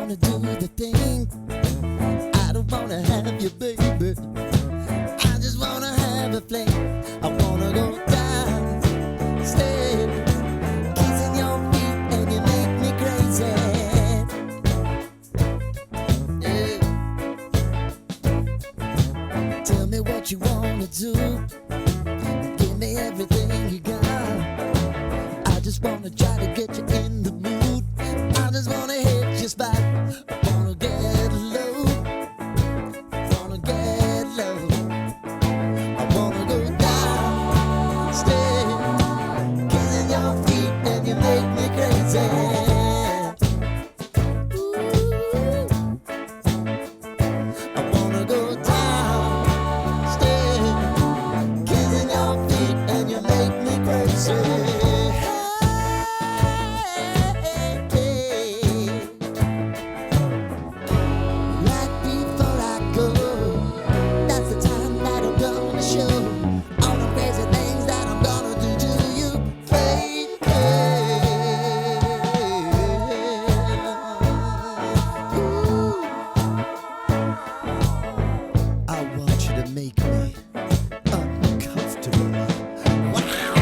wanna do the thing. I don't wanna have you, baby. I just wanna have a fling. I wanna go down, stay, kissing your feet, and you make me crazy. Yeah. Tell me what you wanna do. Give me everything you got. I just wanna try to get you in the mood. I just wanna hit your spot. I wanna get low. Wanna get low. I wanna go down, stay, kissing your feet, and you make me crazy. Ooh. I wanna go down, stay, kissing your feet, and you make me crazy. Make me uncomfortable. Wow.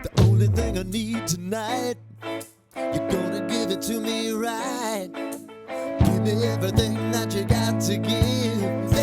The only thing I need tonight, you're gonna give it to me right. Give me everything that you got to give.